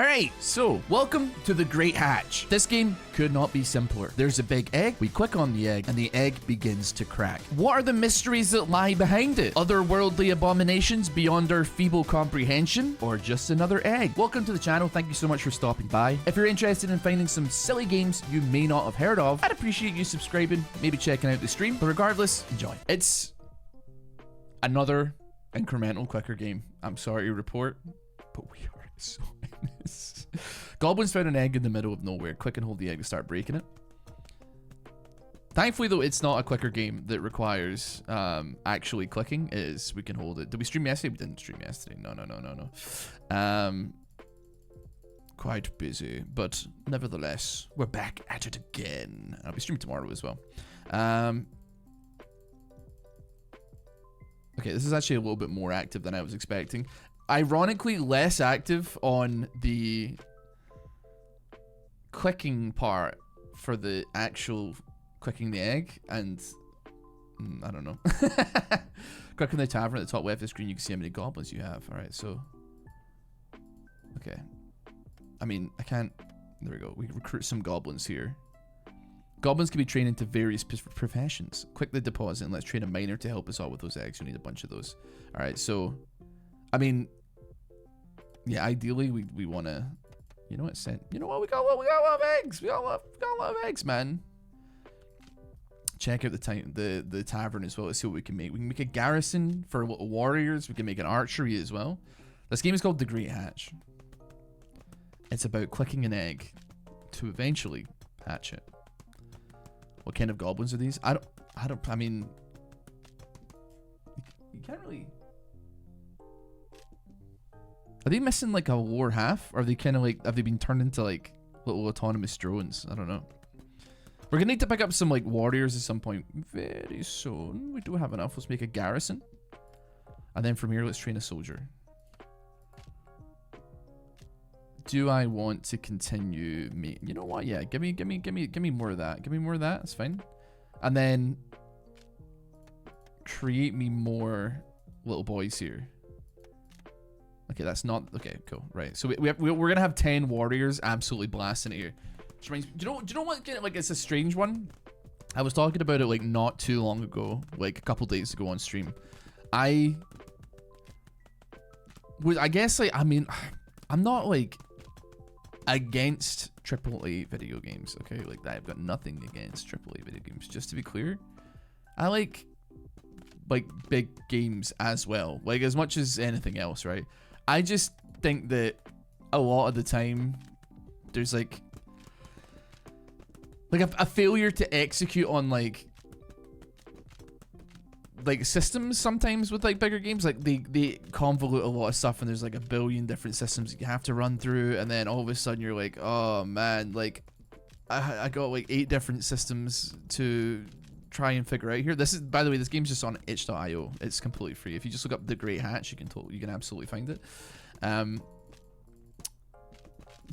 Alright, so welcome to the Great Hatch. This game could not be simpler. There's a big egg, we click on the egg, and the egg begins to crack. What are the mysteries that lie behind it? Otherworldly abominations beyond our feeble comprehension? Or just another egg? Welcome to the channel, thank you so much for stopping by. If you're interested in finding some silly games you may not have heard of, I'd appreciate you subscribing, maybe checking out the stream, but regardless, enjoy. It's another incremental clicker game. I'm sorry to report, but we are so in this. Goblins found an egg in the middle of nowhere. Click and hold the egg to start breaking it. Thankfully, though, it's not a clicker game that requires actually clicking. It is, we can hold it. Did we stream yesterday? We didn't stream yesterday. No. Quite busy, but nevertheless, we're back at it again. I'll be streaming tomorrow as well. Okay, this is actually a little bit more active than I was expecting. Ironically, less active on the clicking part for the actual clicking the egg, and I don't know. Click on the tavern at the top left of the screen, you can see how many goblins you have. Alright, so okay. I mean, I can't, there we go. We can recruit some goblins here. Goblins can be trained into various professions. Click the deposit and let's train a miner to help us out with those eggs. We need a bunch of those. Alright, so I mean, yeah, ideally we want to, you know what, we got a lot of eggs. We got a lot of eggs, man. Check out the tavern as well. Let's see what we can make. We can make a garrison for little warriors. We can make an archery as well. This game is called The Great Hatch. It's about clicking an egg to eventually hatch it. What kind of goblins are these? I mean, you can't really. Are they missing like a lower half? Or are they kind of like, have they been turned into like little autonomous drones? I don't know. We're gonna need to pick up some like warriors at some point very soon. We do have enough. Let's make a garrison. And then from here, let's train a soldier. Do I want to continue me? You know what? Yeah, give me more of that. Give me more of that. That's fine. And then create me more little boys here. Okay, that's not okay. Cool, right? So we're gonna have 10 warriors absolutely blasting it here. Which reminds me, do you know what? Like, it's a strange one. I was talking about it like not too long ago, like a couple days ago on stream. I guess like, I mean, I'm not like against AAA video games. Okay, like that. I've got nothing against AAA video games. Just to be clear, I like big games as well, like as much as anything else, right? I just think that a lot of the time there's like a failure to execute on like systems sometimes with like bigger games. Like they convolute a lot of stuff and there's like a billion different systems you have to run through, and then all of a sudden you're like, oh man, like I got like 8 different systems to try and figure out here. This is, by the way, this game's just on itch.io. It's completely free. If you just look up The Great Hatch, you can absolutely find it. But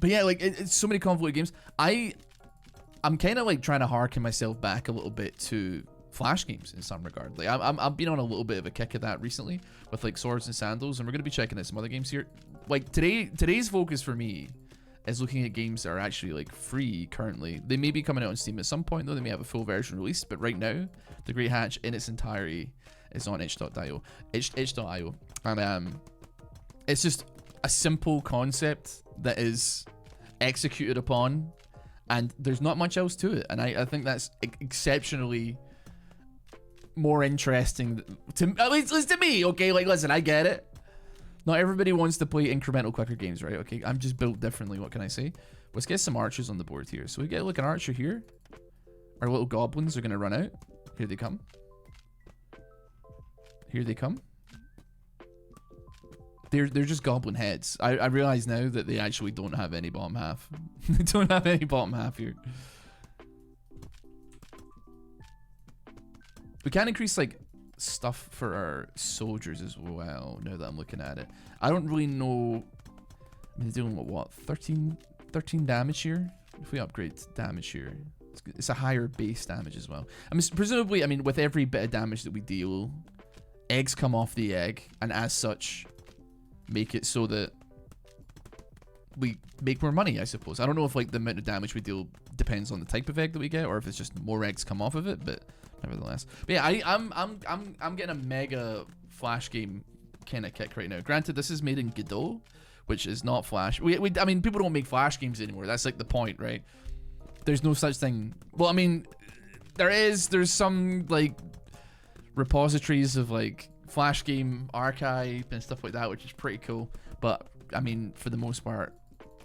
yeah, like it's so many convoluted games. I'm kind of like trying to harken myself back a little bit to Flash games in some regard. Like I've been on a little bit of a kick of that recently with like Swords and Sandals, and we're gonna be checking out some other games here. Like today's focus for me is looking at games that are actually like free currently. They may be coming out on Steam at some point though. They may have a full version released, but right now The Great Hatch in its entirety is on itch.io. Itch.io. And it's just a simple concept that is executed upon, and there's not much else to it. And I think that's exceptionally more interesting to, at least to me. Okay, like listen, I get it. Not everybody wants to play incremental clicker games, right? Okay, I'm just built differently. What can I say? Let's get some archers on the board here. So we get like an archer here. Our little goblins are gonna run out. Here they come. Here they come. They're just goblin heads. I realize now that they actually don't have any bottom half. They don't have any bottom half here. We can increase like stuff for our soldiers as well, now that I'm looking at it. I don't really know. I mean, they're doing what 13 damage here. If we upgrade damage here, it's a higher base damage as well. I mean, presumably, I mean, with every bit of damage that we deal, eggs come off the egg, and as such make it so that we make more money, I suppose. I don't know if like the amount of damage we deal depends on the type of egg that we get, or if it's just more eggs come off of it. But nevertheless, but yeah, I'm getting a mega Flash game kind of kick right now. Granted, this is made in Godot, which is not Flash. I mean, people don't make Flash games anymore. That's like the point, right? There's no such thing. Well, I mean, there's some like repositories of like Flash game archive and stuff like that, which is pretty cool. But I mean, for the most part,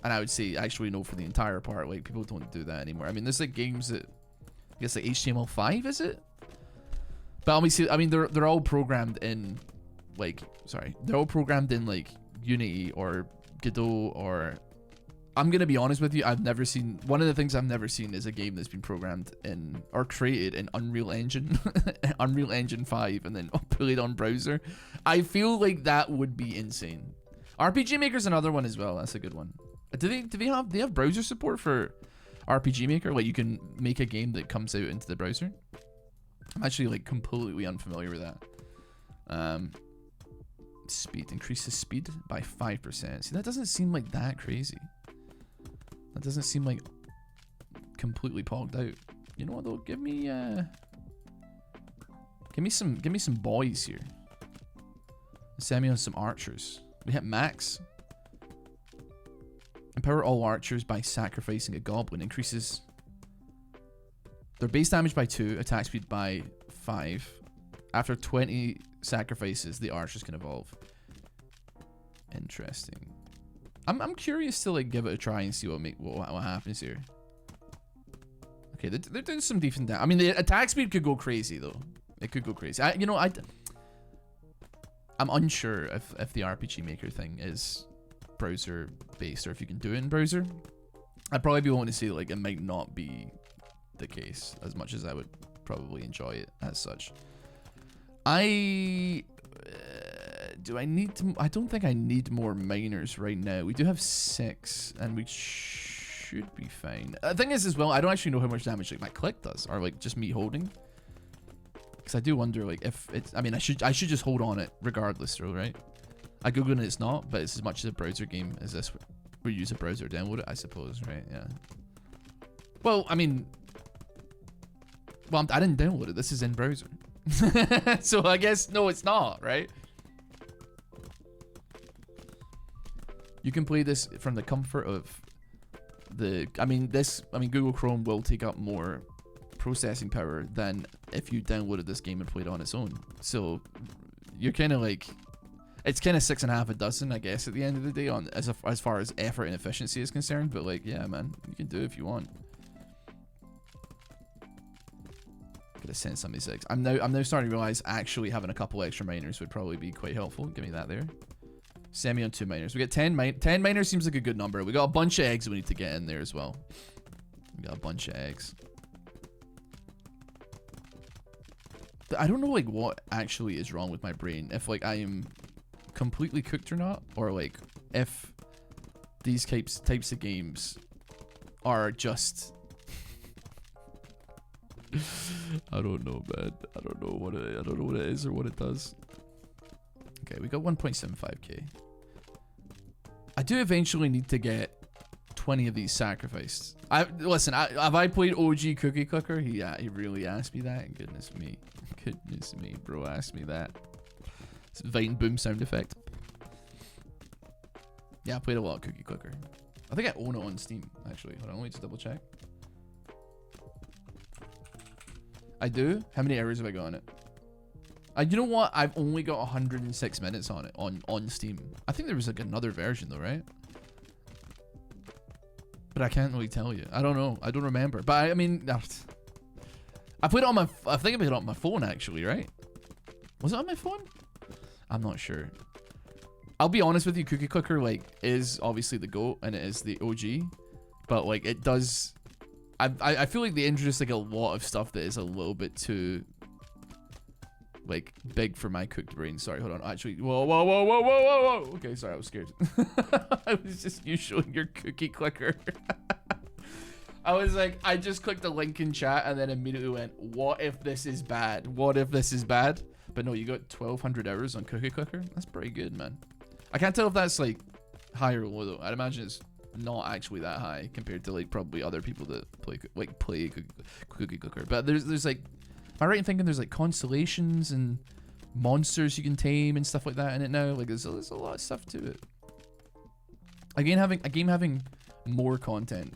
and I would say actually no, for the entire part, like people don't do that anymore. I mean, there's like games that I guess like HTML5, is it? But obviously, I mean, they're all programmed in like, sorry, they're all programmed in like Unity or Godot, or I'm gonna be honest with you, I've never seen, one of the things I've never seen is a game that's been programmed in or created in Unreal Engine, Unreal Engine 5, and then played on browser. I feel like that would be insane. RPG Maker's another one as well. That's a good one. Do they have browser support for RPG Maker? Like you can make a game that comes out into the browser? I'm actually like completely unfamiliar with that. Speed, increases speed by 5%. See, that doesn't seem like that crazy. That doesn't seem like completely pogged out. You know what though? Give me some boys here. Send me on some archers. We hit max. Empower all archers by sacrificing a goblin. Increases their base damage by 2, attack speed by 5. After 20 sacrifices, the archers can evolve. Interesting. I'm curious to like give it a try and see what happens here. Okay, they're doing some decent damage. I mean, the attack speed could go crazy though. It could go crazy. I'm unsure if the RPG Maker thing is browser based or if you can do it in browser. I'd probably be willing to say like it might not be the case as much as I would probably enjoy it as such. Do I need to? I don't think I need more miners right now. We do have 6 and we should be fine. The thing is as well, I don't actually know how much damage like my click does, or like just me holding. Because I do wonder like if it's, I mean I should just hold on it regardless though, right? I googled and it's not, but it's as much as a browser game as this. We use a browser to download it, I suppose, right? Yeah. Well, I mean, I didn't download it. This is in browser. So I guess no, it's not, right? You can play this from the comfort of the, Google Chrome will take up more processing power than if you downloaded this game and played it on its own. So you're kind of like, it's kind of 6.5 a dozen, I guess, at the end of the day, on as far as effort and efficiency is concerned. But like, yeah, man, you can do it if you want. Gotta send some of these eggs. I'm now starting to realize actually having a couple extra miners would probably be quite helpful. Give me that there. Send me on 2 miners. We get 10 miners seems like a good number. We got a bunch of eggs we need to get in there as well. We got a bunch of eggs. I don't know like what actually is wrong with my brain. If like I am completely cooked or not, or like if these types of games are just I don't know, man. I don't know what it is or what it does. Okay, we got 1.75k. I do eventually need to get 20 of these sacrificed. Listen, have I played OG Cookie Clicker? He really asked me that. Goodness me, bro, asked me that. It's Vine boom sound effect. Yeah, I played a lot of Cookie Clicker. I think I own it on Steam actually. Hold on, let me just double check. I do. How many hours have I got on it? You know what? I've only got 106 minutes on it on Steam. I think there was like another version though, right? But I can't really tell you. I don't know. I don't remember. But I mean, I played it on my. I think I played it on my phone actually, right? Was it on my phone? I'm not sure. I'll be honest with you. Cookie Clicker like is obviously the GOAT and it is the OG, but like it does. I feel like they introduced like a lot of stuff that is a little bit too like big for my cooked brain. Sorry, hold on. Actually, whoa. Okay, sorry, I was scared. I was just you showing your Cookie Clicker. I was like, I just clicked the link in chat and then immediately went, what if this is bad? What if this is bad? But no, you got 1,200 hours on Cookie Clicker. That's pretty good, man. I can't tell if that's like high or low though. I'd imagine it's not actually that high compared to like probably other people that play cookie clicker. But there's like, am I right in thinking there's like constellations and monsters you can tame and stuff like that in it now? Like there's a lot of stuff to it. Again, having a game having more content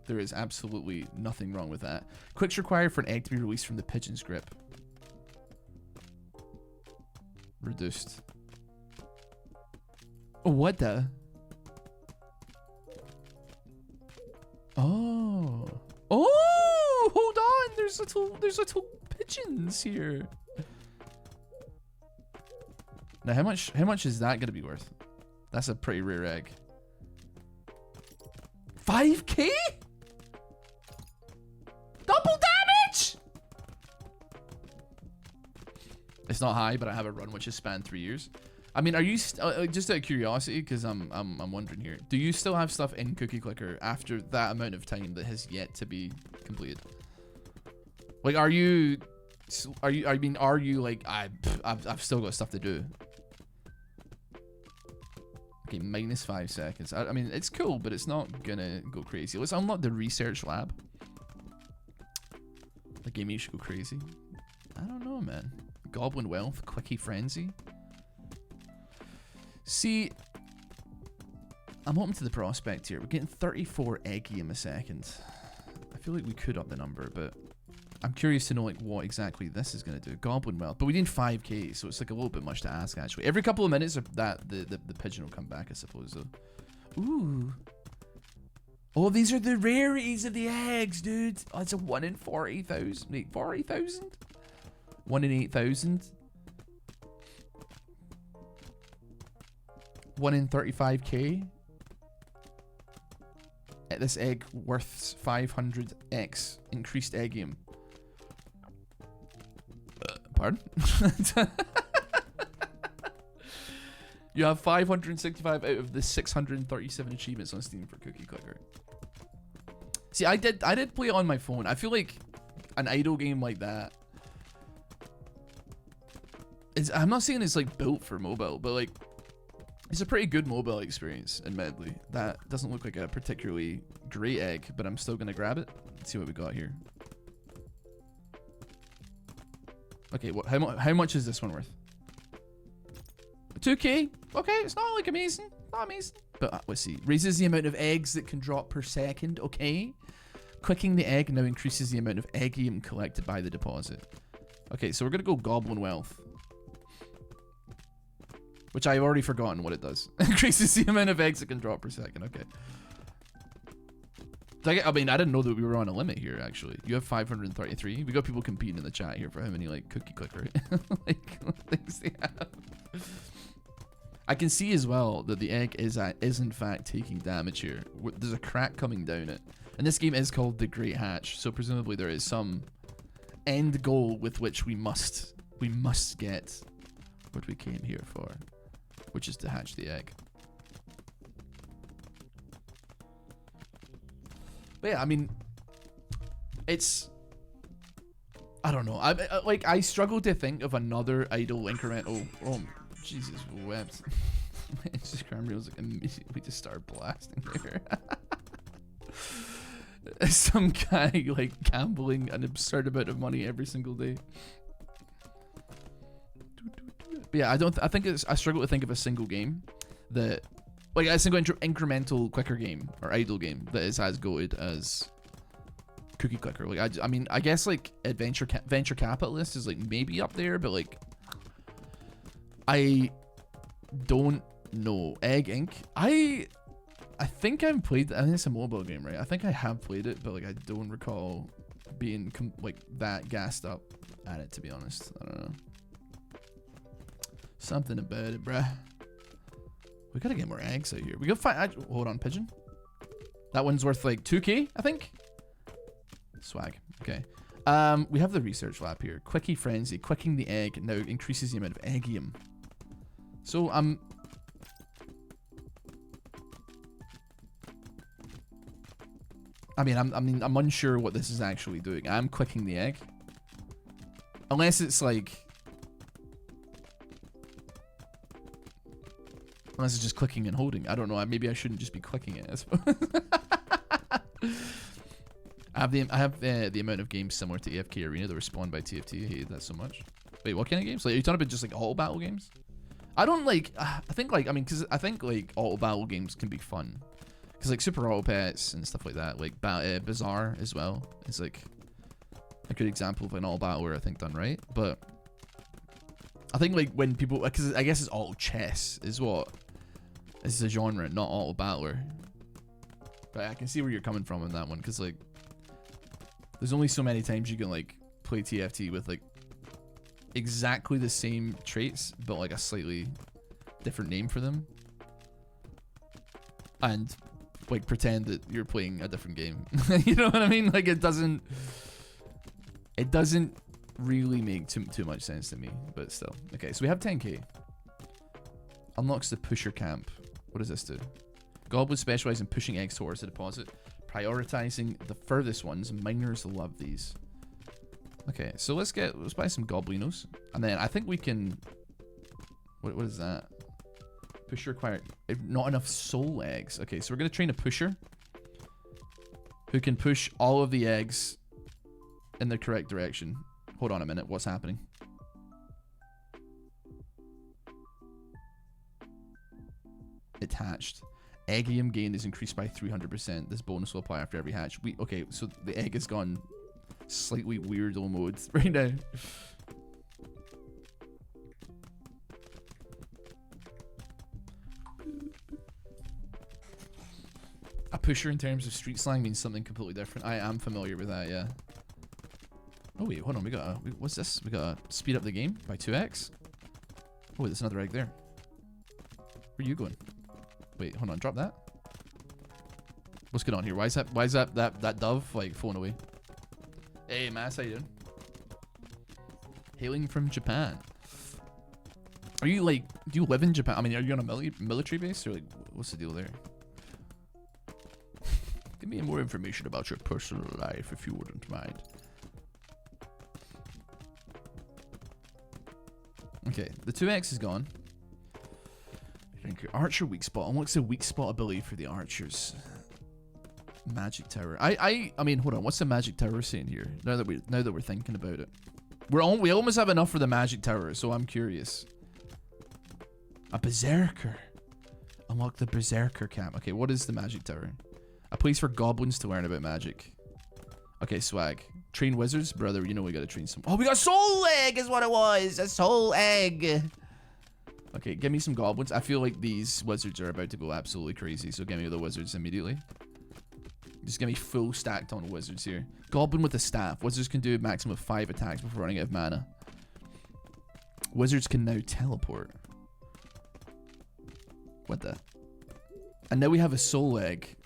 there is absolutely nothing wrong with that. Clicks required for an egg to be released from the pigeon's grip. Reduced. Oh, what the? Oh. Oh, hold on. There's little pigeons here. Now, how much is that gonna be worth? That's a pretty rare egg. 5K? Double damage? It's not high, but I have a run which has spanned 3 years. I mean, are you just out of curiosity? Because I'm wondering here. Do you still have stuff in Cookie Clicker after that amount of time that has yet to be completed? Like, are you like I've still got stuff to do? Okay, minus 5 seconds. I mean, it's cool, but it's not gonna go crazy. Let's unlock the research lab. The game should go crazy. I don't know, man. Goblin Wealth, Quickie Frenzy. See, I'm open to the prospect here. We're getting 34 eggium a second. I feel like we could up the number, but I'm curious to know like what exactly this is gonna do. Goblin Wealth, but we need 5K, so it's like a little bit much to ask actually. Every couple of minutes, that the pigeon will come back, I suppose though. Ooh. Oh, these are the rarities of the eggs, dude. Oh, it's a 1 in 40,000. Wait, 40,000? 1 in 8,000. 1 in 35K. This egg worth 500x increased eggium. Pardon? You have 565 out of the 637 achievements on Steam for Cookie Clicker. See, I did play it on my phone. I feel like an idle game like that. I'm not saying it's like built for mobile, but like it's a pretty good mobile experience, admittedly. That doesn't look like a particularly great egg, but I'm still gonna grab it. Let's see what we got here. Okay, how much is this one worth? 2K? Okay, it's not like amazing. Not amazing. But let's see. Raises the amount of eggs that can drop per second. Okay. Clicking the egg now increases the amount of eggium collected by the deposit. Okay, so we're gonna go Goblin Wealth. Which I've already forgotten what it does. Increases the amount of eggs that can drop per second. Okay. I mean, I didn't know that we were on a limit here, actually. You have 533. We got people competing in the chat here for how many, like, Cookie Clicker like, things they have. I can see as well that the egg is in fact taking damage here. There's a crack coming down it. And this game is called The Great Hatch, so presumably there is some end goal with which we must get what we came here for, which is to hatch the egg. But yeah, I mean, it's, I don't know. I struggle to think of another idle incremental. Oh, Jesus wept. My Instagram reels like immediately just start blasting there. Some guy like gambling an absurd amount of money every single day. But yeah, I struggle to think of a single game that, like a single incremental clicker game or idle game that is as goated as Cookie Clicker. Like I mean, I guess like Venture Capitalist is like maybe up there, but like I don't know. Egg Inc. I think I've played. I think it's a mobile game, right? I think I have played it, but like I don't recall being like that gassed up at it. To be honest, I don't know. Something about it, bruh. We gotta get more eggs out here. We gotta find. Hold on, pigeon. That one's worth like 2K, I think. Swag. Okay. We have the research lab here. Quickie Frenzy. Quicking the egg now increases the amount of eggium. So I'm unsure what this is actually doing. I'm quicking the egg. Unless it's like Unless it's just clicking and holding. I don't know. Maybe I shouldn't just be clicking it. I suppose. I have the amount of games similar to AFK Arena that were spawned by TFT. I hated that so much. Wait, what kind of games? Like, are you talking about just like auto battle games? I don't like. I think like because I think like auto battle games can be fun. Because like Super Auto Pets and stuff like that, like Bizarre as well, is like a good example of an auto battler I think done right. But I think like when people, because I guess it's auto chess is what is the genre, not auto battler. But I can see where you're coming from on that one, because like there's only so many times you can like play TFT with like exactly the same traits but like a slightly different name for them, and like pretend that you're playing a different game. You know what I mean? Like it doesn't really make too much sense to me, but still. Okay, so we have 10k. Unlocks the pusher camp. What does this do? Goblins specialize in pushing eggs towards the deposit, prioritizing the furthest ones. Miners love these. Okay, so let's buy some goblinos, and then I think we can. What is that? Pusher required. Not enough soul eggs. Okay, so we're gonna train a pusher who can push all of the eggs in the correct direction. Hold on a minute. What's happening? It hatched. Eggium gain is increased by 300%. This bonus will apply after every hatch. Okay, so the egg has gone slightly weirdo mode right now. A pusher in terms of street slang means something completely different. I am familiar with that, yeah. Oh wait, hold on. What's this? We gotta speed up the game by 2x. Oh, there's another egg there. Where are you going? Wait, hold on. Drop that. What's going on here? Why is that dove like flown away? Hey, Mass, how you doing? Hailing from Japan. Are you like? Do you live in Japan? I mean, are you on a military base, or like, what's the deal there? Give me more information about your personal life, if you wouldn't mind. Okay, the 2x is gone. Archer weak spot. Unlocks the weak spot ability for the archers. Magic tower. I mean, hold on. What's the magic tower saying here? Now that we're thinking about it, we almost have enough for the magic tower. So I'm curious. A berserker. Unlock the berserker camp. Okay, what is the magic tower? A place for goblins to learn about magic. Okay, swag. Train wizards, brother. You know we gotta train some. Oh, we got soul egg is what it was. A soul egg. Okay, give me some goblins. I feel like these wizards are about to go absolutely crazy, so give me the wizards immediately. Just give me full stacked on wizards here. Goblin with a staff. Wizards can do a maximum of 5 attacks before running out of mana. Wizards can now teleport. What the? And now we have a soul egg.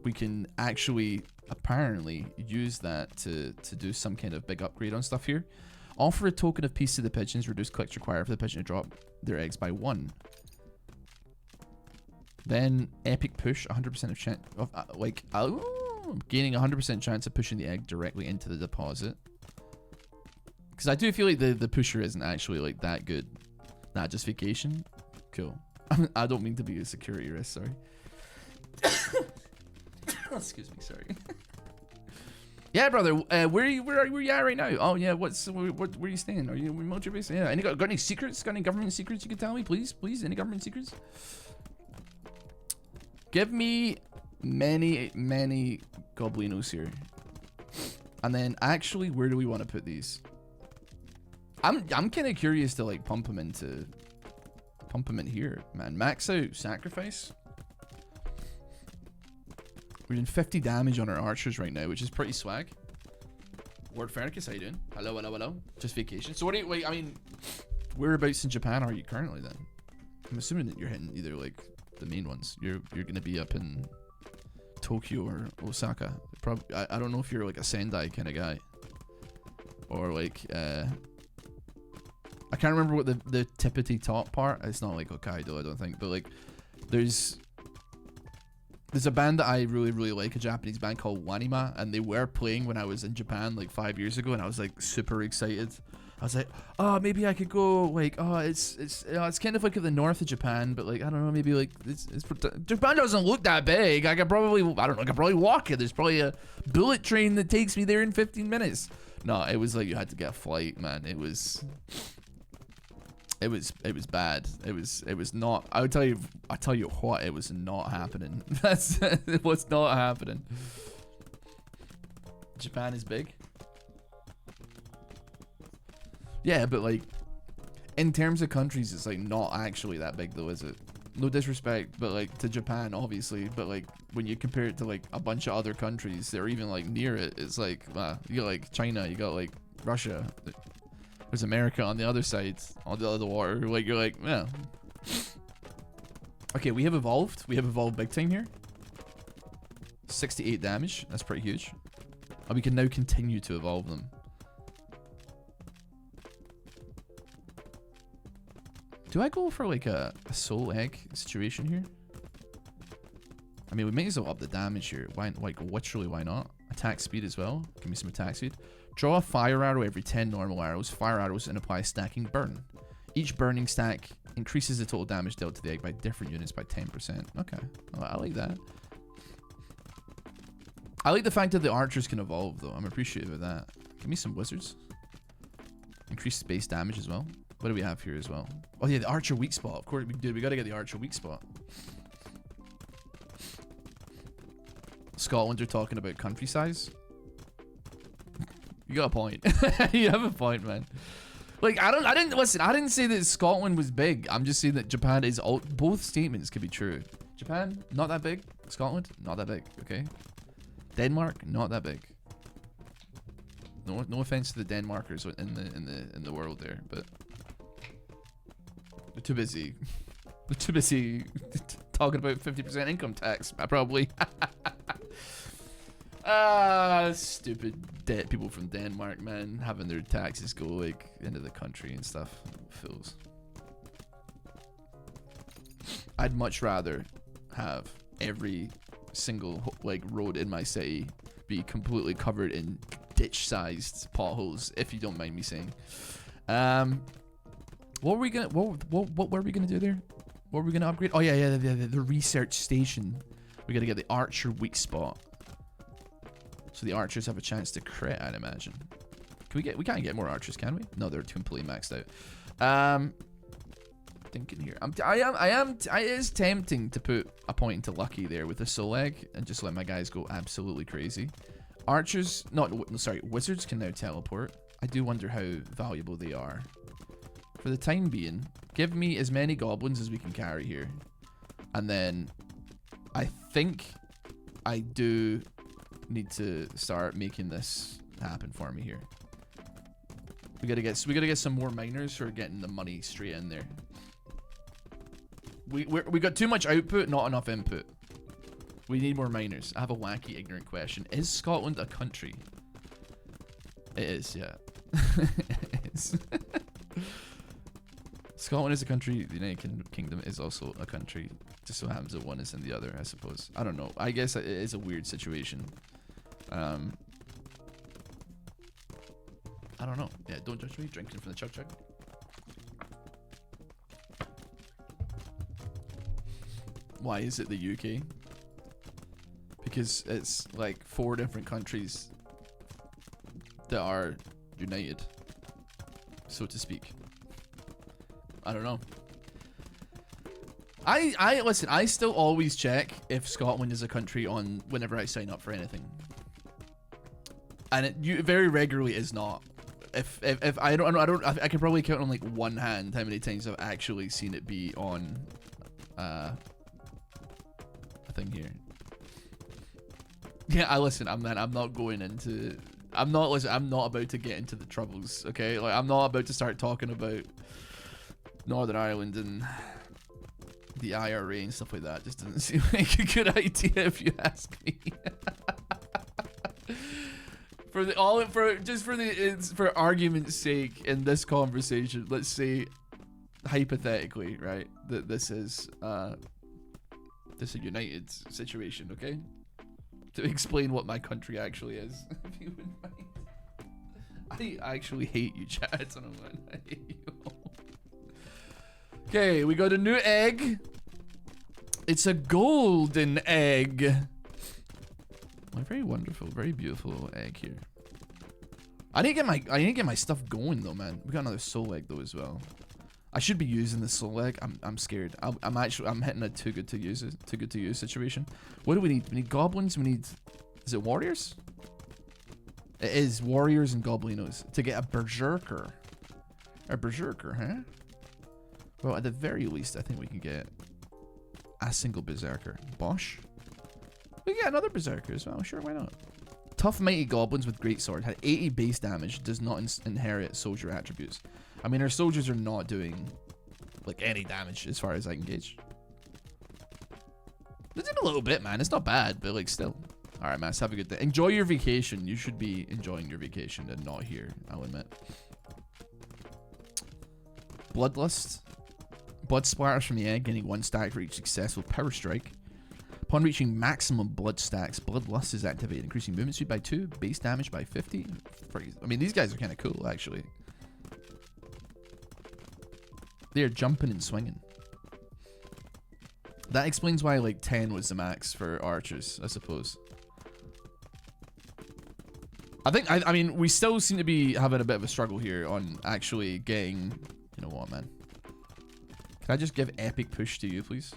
We can actually, apparently, use that to do some kind of big upgrade on stuff here. Offer a token of peace to the pigeons. Reduce clicks required for the pigeon to drop their eggs by 1. Then epic push, 100% of chance of gaining 100% chance of pushing the egg directly into the deposit. Because I do feel like the pusher isn't actually like that good. Nah, just vacation. Cool. I don't mean to be a security risk. Sorry. Excuse me. Sorry. Yeah, brother. Where are you at right now? Oh yeah. Where are you staying? Are you in military base? Yeah. Got any secrets? Got any government secrets you can tell me, please? Please, any government secrets? Give me many goblinos here. And then actually, where do we want to put these? I'm kind of curious to like pump them in here, man. Max out sacrifice. We're doing 50 damage on our archers right now, which is pretty swag. Word Fernicus, how you doing? Hello. Just vacation. So what do you, wait, I mean, whereabouts in Japan are you currently then? I'm assuming that you're hitting either like the main ones. You're gonna be up in Tokyo or Osaka. Probably, I don't know if you're like a Sendai kind of guy. Or like, I can't remember what the tippity top part. It's not like Hokkaido, I don't think. But like, there's a band that I really like, a Japanese band called Wanima, and they were playing when I was in Japan like 5 years ago, and I was like super excited. I was like, oh, maybe I could go like, oh, it's kind of like at the north of Japan, but like I don't know, maybe like Japan doesn't look that big. I could probably walk it. There's probably a bullet train that takes me there in 15 minutes. No, it was like you had to get a flight, man. It was bad. It was not. I tell you what, it was not happening. It was not happening. Japan is big. Yeah, but like, in terms of countries, it's like not actually that big though, is it? No disrespect, but like to Japan, obviously. But like when you compare it to like a bunch of other countries that are even like near it, it's like you got like China, you got like Russia, there's America on the other side, on the other water. Like you're like, yeah. Okay, we have evolved. We have evolved big time here. 68 damage. That's pretty huge. And we can now continue to evolve them. Do I go for like a soul egg situation here? I mean, we may as well up the damage here. Why, like, literally, why not? Attack speed as well. Give me some attack speed. Draw a fire arrow every 10 normal arrows. Fire arrows and apply stacking burn. Each burning stack increases the total damage dealt to the egg by different units by 10%. Okay, well, I like that. I like the fact that the archers can evolve, though. I'm appreciative of that. Give me some wizards. Increased base damage as well. What do we have here as well? Oh yeah, the archer weak spot. Of course, dude, we gotta get the archer weak spot. Scotland are talking about country size. You got a point. You have a point, man. Like I didn't say that Scotland was big. I'm just saying that Japan is all. Both statements could be true. Japan, not that big. Scotland, not that big. Okay. Denmark, not that big. No offense to the Denmarkers in the world there, but they're too busy. They're too busy talking about 50% income tax. Probably. Stupid dead people from Denmark, man, having their taxes go like into the country and stuff. Fools. I'd much rather have every single like road in my city be completely covered in ditch-sized potholes, if you don't mind me saying. What were we gonna do there? What were we gonna upgrade? Oh yeah, the research station. We gotta get the archer weak spot, so the archers have a chance to crit, I'd imagine. We can't get more archers, can we? No, they're completely maxed out. Thinking here, it is tempting to put a point into lucky there with a soul egg and just let my guys go absolutely crazy. Archers, wizards can now teleport. I do wonder how valuable they are. For the time being, give me as many goblins as we can carry here. And then I think I do need to start making this happen for me here. We gotta get some more miners who are getting the money straight in there. We got too much output, not enough input. We need more miners. I have a wacky, ignorant question. Is Scotland a country? It is, yeah. It is. Scotland is a country. The United Kingdom is also a country. Just so happens that one is in the other, I suppose. I don't know. I guess it is a weird situation. I don't know. Yeah, don't judge me. Drinking from the chug chug. Why is it the UK? Because it's like 4 different countries that are united, so to speak. I don't know. Listen, I still always check if Scotland is a country on whenever I sign up for anything. And it very regularly is not. If I can probably count on like one hand how many times I've actually seen it be on a thing here. Yeah, I'm not going into. I'm not about to get into the troubles. Okay, like I'm not about to start talking about Northern Ireland and the IRA and stuff like that. Just doesn't seem like a good idea if you ask me. For argument's sake, in this conversation, let's say hypothetically, right, that this is a united situation, okay? To explain what my country actually is, if you wouldn't mind. I actually hate you, chat. I don't know why I hate you. Okay, we got a new egg. It's a golden egg. A very wonderful, very beautiful egg here. I need to get my stuff going though, man. We got another soul egg though as well. I should be using the soul egg. I'm scared. I'm hitting a too good to use situation. What do we need? We need goblins. We need. Is it warriors? It is warriors and goblinos to get a berserker. A berserker, huh? Well, at the very least, I think we can get a single berserker. Bosh. We can get another berserker as well. Sure, why not? Tough mighty goblins with great sword had 80 base damage. Does not inherit soldier attributes. I mean, our soldiers are not doing like any damage as far as I can gauge. They did a little bit, man. It's not bad, but like still. All right, Mass. Have a good day. Enjoy your vacation. You should be enjoying your vacation and not here, I'll admit. Bloodlust. Blood splatters from the egg, gaining 1 stack for each successful power strike. Upon reaching maximum blood stacks, Bloodlust is activated, increasing movement speed by 2, base damage by 50. I mean, these guys are kind of cool, actually. They are jumping and swinging. That explains why, like, 10 was the max for archers, I suppose. I mean, we still seem to be having a bit of a struggle here on actually getting... You know what, man? Can I just give epic push to you, please?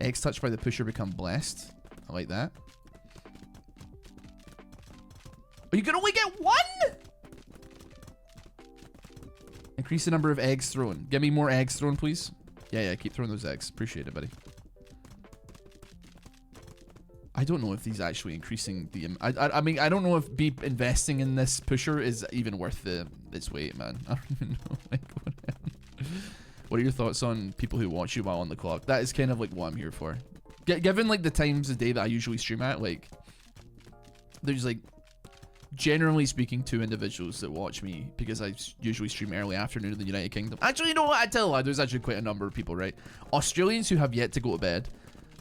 Eggs touched by the pusher become blessed. I like that. Are you gonna only get 1? Increase the number of eggs thrown. Give me more eggs thrown, please. Yeah, keep throwing those eggs. Appreciate it, buddy. I don't know if these actually increasing the... I mean, I don't know if investing in this pusher is even worth its weight, man. I don't even know. Like, what are your thoughts on people who watch you while on the clock? That is kind of like what I'm here for. Given like the times of day that I usually stream at, like there's like generally speaking 2 individuals that watch me because I usually stream early afternoon in the United Kingdom. Actually, you know what? I tell a lie. There's actually quite a number of people, right? Australians who have yet to go to bed,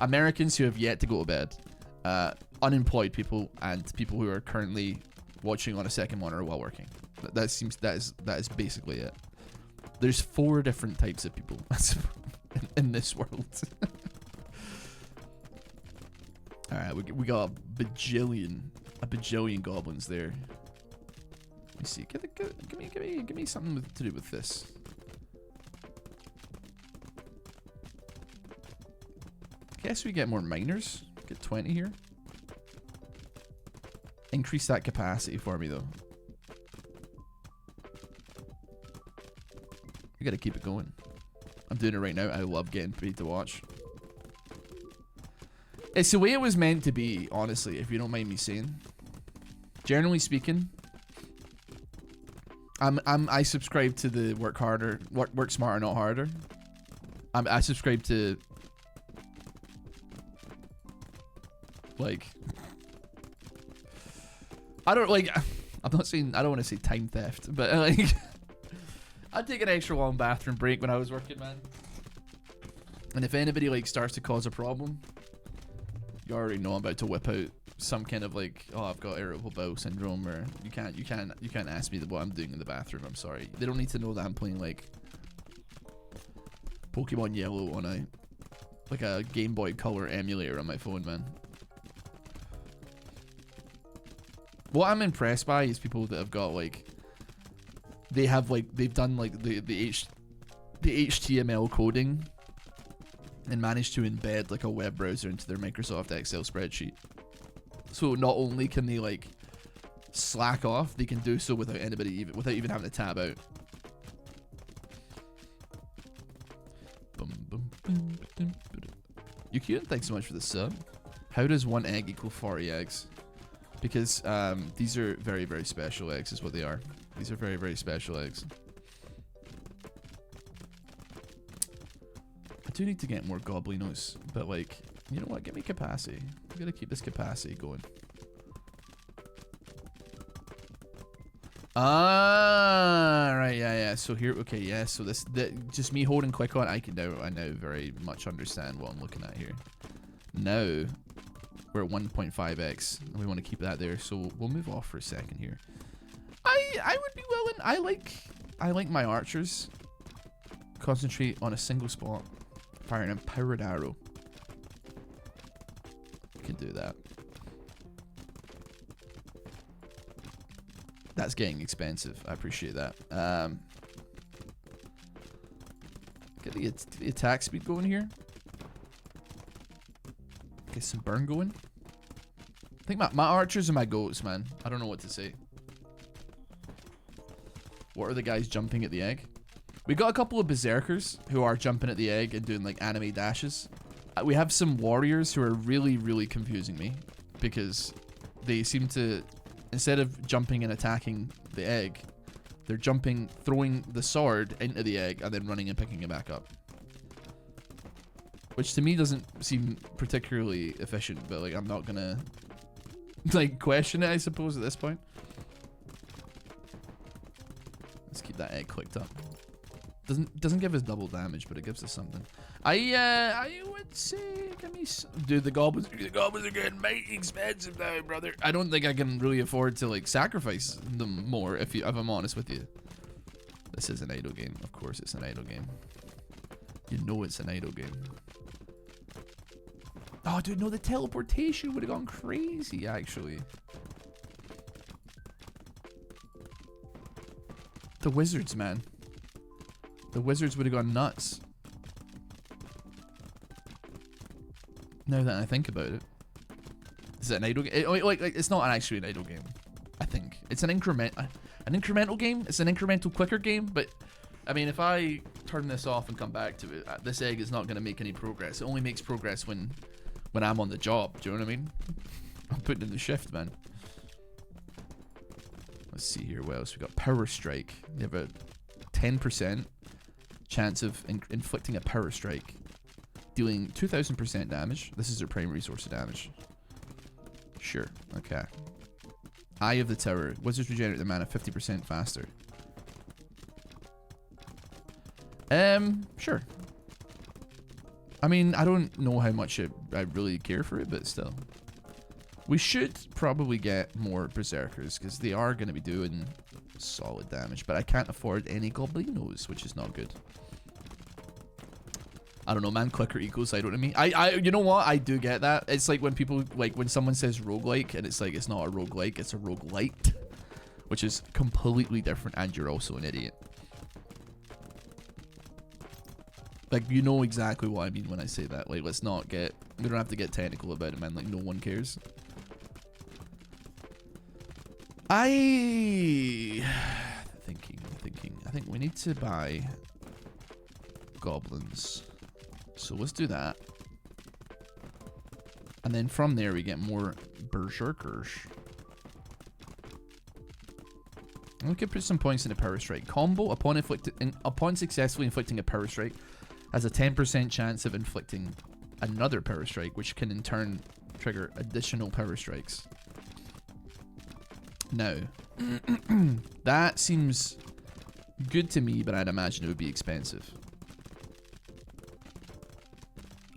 Americans who have yet to go to bed, unemployed people, and people who are currently watching on a second monitor while working. That is basically it. There's 4 different types of people in this world. All right, we got a bajillion goblins there. Let me see. Give me something to do with this. Guess we get more miners. Get 20 here. Increase that capacity for me though. We gotta keep it going. I'm doing it right now. I love getting paid to watch. It's the way it was meant to be, honestly, if you don't mind me saying. Generally speaking, I subscribe to the work smarter, not harder. I subscribe to like I'm not saying, I don't want to say time theft, but like I'd take an extra long bathroom break when I was working, man. And if anybody like starts to cause a problem, you already know I'm about to whip out some kind of like, oh, I've got irritable bowel syndrome, or you can't ask me what I'm doing in the bathroom. I'm sorry. They don't need to know that I'm playing like Pokemon Yellow on a Game Boy Color emulator on my phone, man. What I'm impressed by is people that have got like, they've done like the HTML coding and managed to embed like a web browser into their Microsoft Excel spreadsheet. So not only can they like slack off, they can do so without even having to tab out. Yukien, thanks so much for the sub. How does 1 egg equal 40 eggs? Because these are very, very special eggs is what they are. These are very, very special eggs. I do need to get more goblinos, but like, you know what? Give me capacity. We gotta keep this capacity going. Ah, right, yeah. So here, okay, yeah. So just me holding click on, I now very much understand what I'm looking at here. Now we're at 1.5x, and we want to keep that there. So we'll move off for a second here. I would be willing. I like my archers. Concentrate on a single spot. Fire an empowered arrow. Can do that. That's getting expensive. I appreciate that. Get the attack speed going here. Get some burn going. I think my archers are my goats, man. I don't know what to say. What are the guys jumping at the egg? We got a couple of berserkers who are jumping at the egg and doing like anime dashes. We have some warriors who are really, really confusing me because they seem to, instead of jumping and attacking the egg, they're jumping, throwing the sword into the egg and then running and picking it back up. Which to me doesn't seem particularly efficient, but like I'm not gonna like question it, I suppose, at this point. Let's keep that egg clicked up. Doesn't give us double damage, but it gives us something. I would say, give me some, dude. The goblins are getting mighty expensive now, brother. I don't think I can really afford to like sacrifice them more. If I'm honest with you, this is an idle game. Of course, it's an idle game. You know it's an idle game. Oh, dude, no, the teleportation would have gone crazy, actually. The wizards, man. The wizards would have gone nuts. Now that I think about it. Is it an idle game? Like, it's not actually an idle game. I think. It's an incremental game. It's an incremental quicker game, but I mean, if I turn this off and come back to it, this egg is not going to make any progress. It only makes progress when I'm on the job. Do you know what I mean? I'm putting in the shift, man. Let's see here. What else? We got Power Strike. You have a 10% chance of inflicting a Power Strike, dealing 2000% damage. This is their primary source of damage. Sure. Okay. Eye of the Tower. Wizards regenerate their mana 50% faster. Sure. I mean, I don't know how much I really care for it, but still. We should probably get more Berserkers, because they are going to be doing solid damage, but I can't afford any Goblinos, which is not good. I don't know, man. Clicker equals, I don't know me. You know what? I do get that. It's like when people, like when someone says roguelike, and it's like, it's not a roguelike, it's a roguelite, which is completely different, and you're also an idiot. Like, you know exactly what I mean when I say that. Like, let's not get, we don't have to get technical about it, man. Like, no one cares. Thinking. I think we need to buy goblins. So let's do that. And then from there, we get more berserkers. And we could put some points in a power strike. Combo, upon successfully inflicting a power strike, has a 10% chance of inflicting another power strike, which can in turn trigger additional power strikes. Now, that seems good to me, but I'd imagine it would be expensive.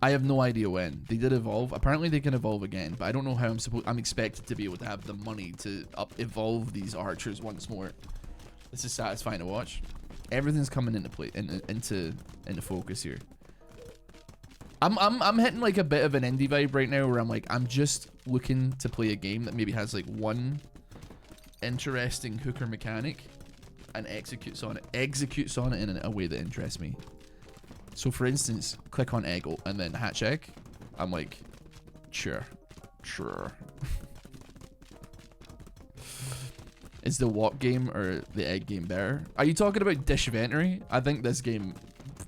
I have no idea when. They did evolve. Apparently they can evolve again, but I don't know how I'm expected to be able to have the money to evolve these archers once more. This is satisfying to watch. Everything's coming into play, into focus here. I'm hitting like a bit of an indie vibe right now, where I'm like, I'm just looking to play a game that maybe has like one interesting hooker mechanic and executes on it in a way that interests me. So for instance, click on egg and then hatch egg. I'm like, sure. Is the walk game or the egg game better? Are you talking about Dishventory? I think this game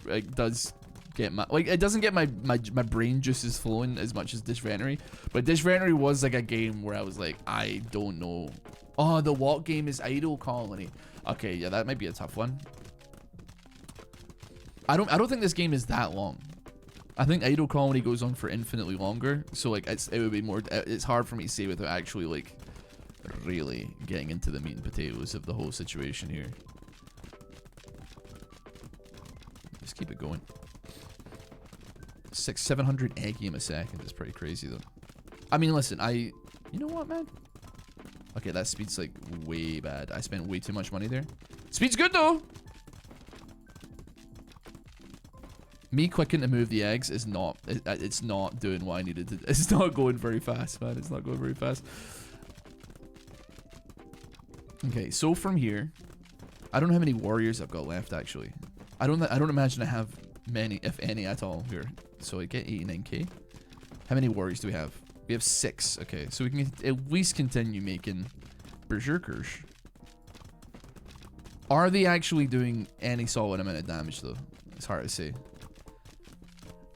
like does get my, like, it doesn't get my brain juices flowing as much as Dishventory, but Dishventory was like a game where I was like, I don't know. Oh, the walk game is Idle Colony. Okay, yeah, that might be a tough one. I don't think this game is that long. I think Idle Colony goes on for infinitely longer, so like it would be more, it's hard for me to say without actually like really getting into the meat and potatoes of the whole situation here. Just keep it going. 700 egg game a second is pretty crazy though. I mean, listen, you know what, man? Okay, that speed's like way bad. I spent way too much money there. Speed's good though. Me clicking to move the eggs is not, it's not doing what I needed to. It's not going very fast, man. It's not going very fast. Okay, so from here, I don't know how many warriors I've got left actually. I don't imagine I have many, if any at all here. So I get 89k. How many warriors do we have? We have 6. Okay, so we can at least continue making Berserkers. Are they actually doing any solid amount of damage though? It's hard to say.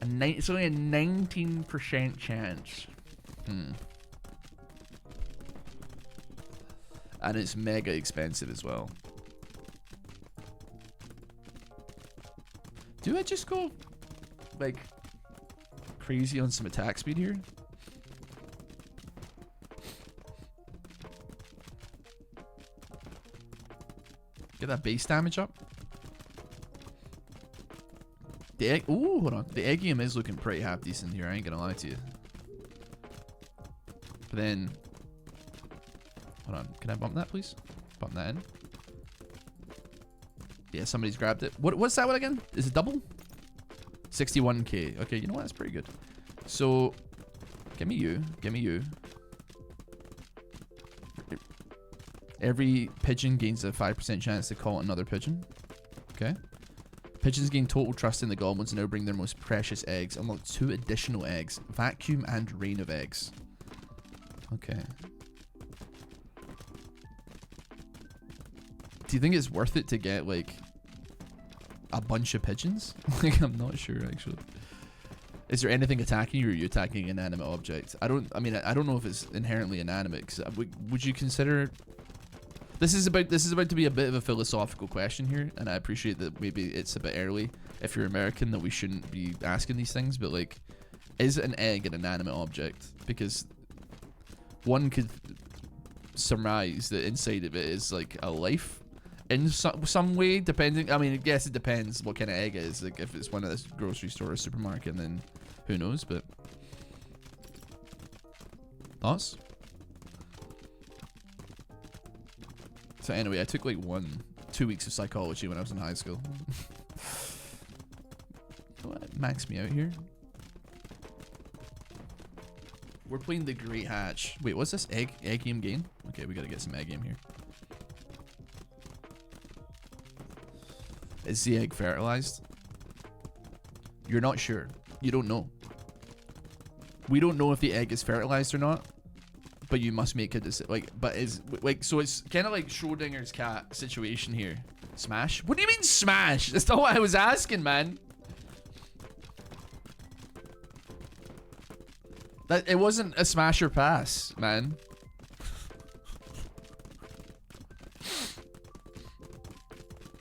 It's only a 19% chance. And it's mega expensive as well. Do I just go like crazy on some attack speed here? Get that base damage up. The egg, ooh, hold on. The Eggium is looking pretty half decent here. I ain't gonna lie to you. But then, hold on. Can I bump that, please? Bump that in. Yeah, somebody's grabbed it. What's that one again? Is it double? 61k. Okay, you know what? That's pretty good. So, give me you. Give me you. Every pigeon gains a 5% chance to call another pigeon. Okay. Pigeons gain total trust in the goblins and now bring their most precious eggs. Unlock 2 additional eggs. Vacuum and rain of eggs. Okay. Do you think it's worth it to get like a bunch of pigeons? Like, I'm not sure actually. Is there anything attacking you, or are you attacking an inanimate object? I don't know if it's inherently inanimate. Cause would you consider... This is about to be a bit of a philosophical question here, and I appreciate that maybe it's a bit early if you're American that we shouldn't be asking these things, but like, is an egg an inanimate object? Because one could surmise that inside of it is like a life in some way, depending. I mean, I guess it depends what kind of egg it is. Like if it's one of this grocery store or supermarket, then who knows? But thoughts? So anyway, I took like 2 weeks of psychology when I was in high school. What? Max me out here. We're playing the Great Hatch. Wait, what's this? Eggium gain? Okay, we gotta get some Eggium here. Is the egg fertilized? You're not sure. You don't know. We don't know if the egg is fertilized or not. But you must make a decision. Like, but is like, so it's kind of like Schrodinger's cat situation here. Smash? What do you mean smash? That's not what I was asking, man. That it wasn't a smash or pass, man.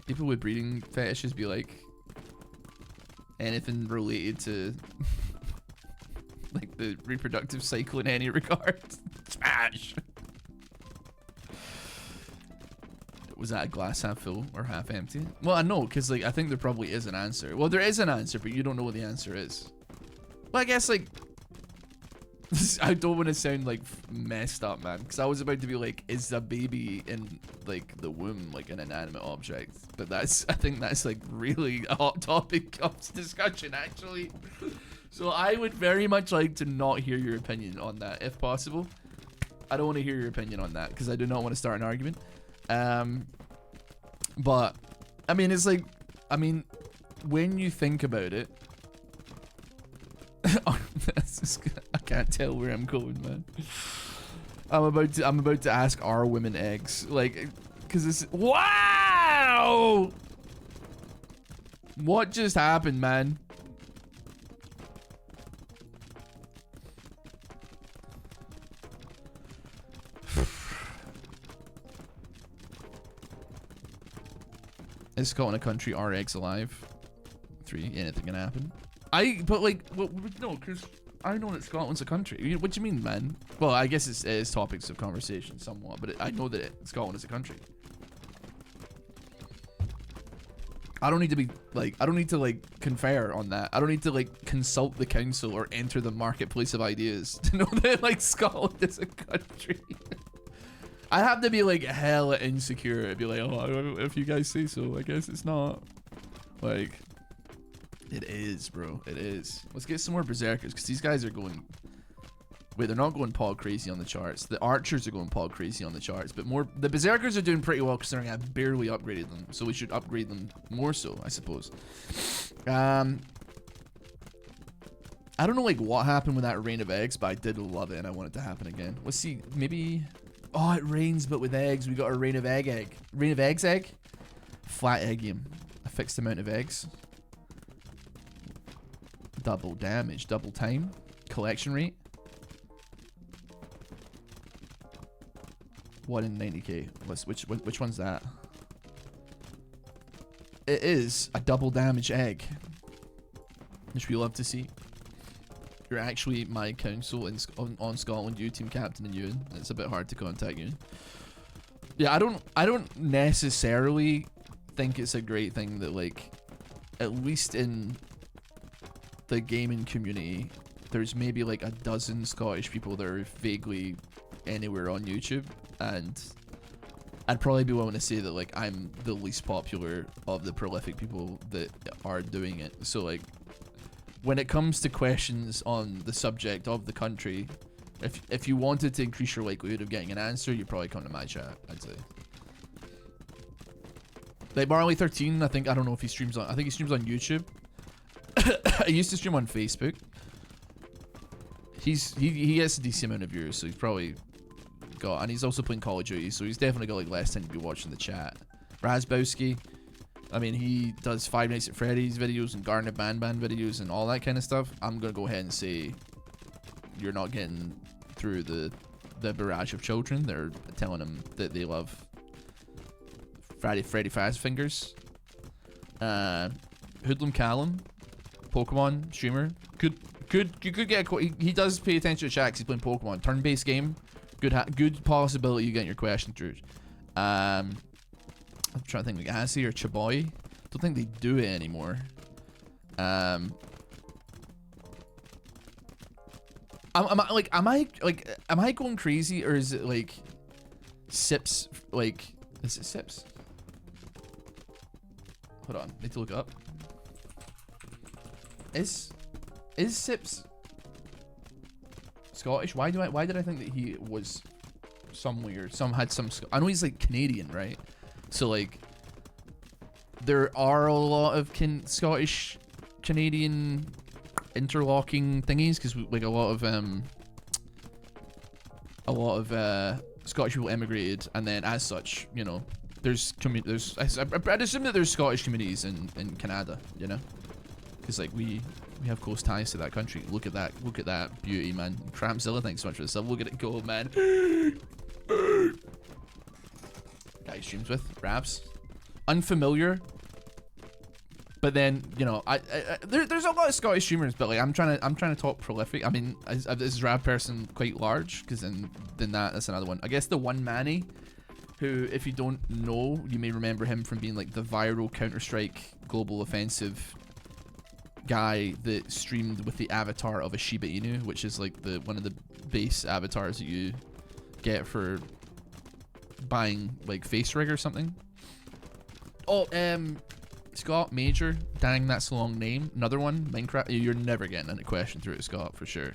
People with breeding fetishes be like anything related to like the reproductive cycle in any regard. Smash. Was that a glass half full or half empty? Well, I know, because like I think there probably is an answer. Well, there is an answer, but you don't know what the answer is. Well, I guess like I don't want to sound like messed up, man, because I was about to be like, is the baby in like the womb like an inanimate object? But that's, I think that's like really a hot topic of discussion actually. So I would very much like to not hear your opinion on that, if possible. I don't want to hear your opinion on that because I do not want to start an argument. But I mean, it's like, I mean, when you think about it, I can't tell where I'm going, man. I'm about to ask, are women eggs? Like, because it's, wow! What just happened, man? Is Scotland a country? Are eggs alive? 3. Anything can happen. But like, well, no, because I know that Scotland's a country. What do you mean, man? Well, I guess it is topics of conversation somewhat, but I know that Scotland is a country. I don't need to be like, I don't need to like confer on that. I don't need to like consult the council or enter the marketplace of ideas to know that like Scotland is a country. I have to be like hella insecure. I'd be like, oh, if you guys say so, I guess it's not. Like, it is, bro. It is. Let's get some more Berserkers, because these guys are going... Wait, they're not going pog crazy on the charts. The Archers are going pog crazy on the charts, but more... The Berserkers are doing pretty well considering I've barely upgraded them, so we should upgrade them more so, I suppose. I don't know, like, what happened with that rain of eggs, but I did love it, and I want it to happen again. Let's see, maybe... Oh, it rains, but with eggs. We got a rain of egg. Rain of eggs egg? Flat eggium. A fixed amount of eggs. Double damage, double time. Collection rate. 1 in 90k. Which one's that? It is a double damage egg, which we love to see. You're actually my counsel on Scotland U team captain in Ewan. It's a bit hard to contact you. Yeah, I don't necessarily think it's a great thing that, like, at least in the gaming community, there's maybe like a dozen Scottish people that are vaguely anywhere on YouTube, and I'd probably be willing to say that, like, I'm the least popular of the prolific people that are doing it. So, like, when it comes to questions on the subject of the country, if you wanted to increase your likelihood of getting an answer, you'd probably come to my chat, I'd say. Like Marley13, I don't know if he streams on, I think he streams on YouTube. I used to stream on Facebook. He gets a decent amount of viewers, so he's probably got, and he's also playing Call of Duty, so he's definitely got like less time to be watching the chat. RossBoomsocks, I mean, he does Five Nights at Freddy's videos and Garnet Band videos and all that kind of stuff. I'm gonna go ahead and say you're not getting through the barrage of children. They're telling him that they love Freddy Fazfingers. Hoodlum Callum, Pokemon streamer. You could get he does pay attention to chat 'cause he's playing Pokemon. Turn-based game. Good possibility you get your question through. I'm trying to think, like Assy or Chaboy. Don't think they do it anymore. Am I going crazy, or is it like Sips? Like, is it Sips? Hold on, need to look it up. Is Sips Scottish? Why did I think that he was somewhere? I know he's like Canadian, right? So like, there are a lot of Scottish Canadian interlocking thingies, because like a lot of Scottish people emigrated, and then as such, you know, I'd assume that there's Scottish communities in Canada, you know, because like we have close ties to that country. Look at that beauty, man. Crampzilla, thanks so much for the sub. Look at it go, man. Guy streams with Raps, unfamiliar, but then, you know, there's a lot of Scottish streamers, but like I'm trying to talk prolific. I mean, is Rap person quite large? Because then that's another one. I guess the One Manny, who, if you don't know, you may remember him from being like the viral Counter-Strike Global Offensive guy that streamed with the avatar of a Shiba Inu, which is like one of the base avatars that you get for buying like face rig or something. Oh, Scott Major, dang, that's a long name. Another one, Minecraft. You're never getting any question through it, Scott, for sure.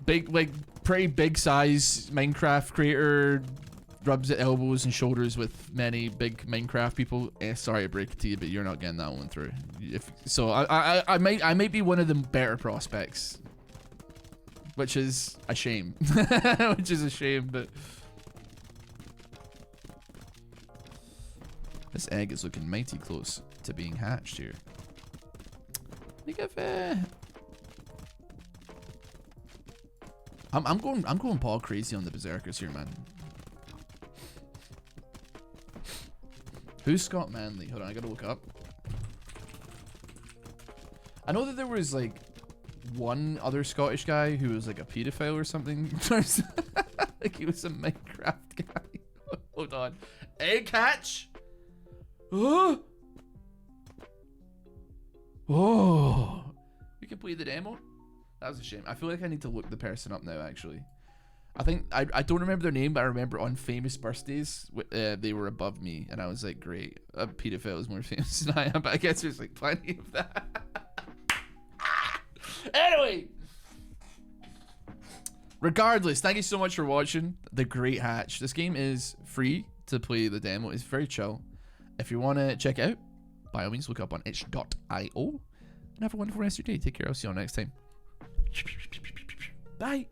Pretty big size Minecraft creator, rubs at elbows and shoulders with many big Minecraft people. Sorry to break it to you, but you're not getting that one through. I might be one of the better prospects, which is a shame. Which is a shame, but this egg is looking mighty close to being hatched here. I think I'm going Paul crazy on the Berserkers here, man. Who's Scott Manley? Hold on, I gotta look up. I know that there was like one other Scottish guy who was like a pedophile or something. Like he was a Minecraft guy. Hold on. Egg hatch? Oh! Oh! We completed the demo? That was a shame. I feel like I need to look the person up now, actually. I think I don't remember their name, but I remember on famous birthdays they were above me, and I was like, great. A pedophile is more famous than I am, but I guess there's like plenty of that. Anyway, regardless, thank you so much for watching The Great Hatch. This game is free to play. The demo is very chill. If you want to check it out, by all means, look up on itch.io. And have a wonderful rest of your day. Take care. I'll see you all next time. Bye.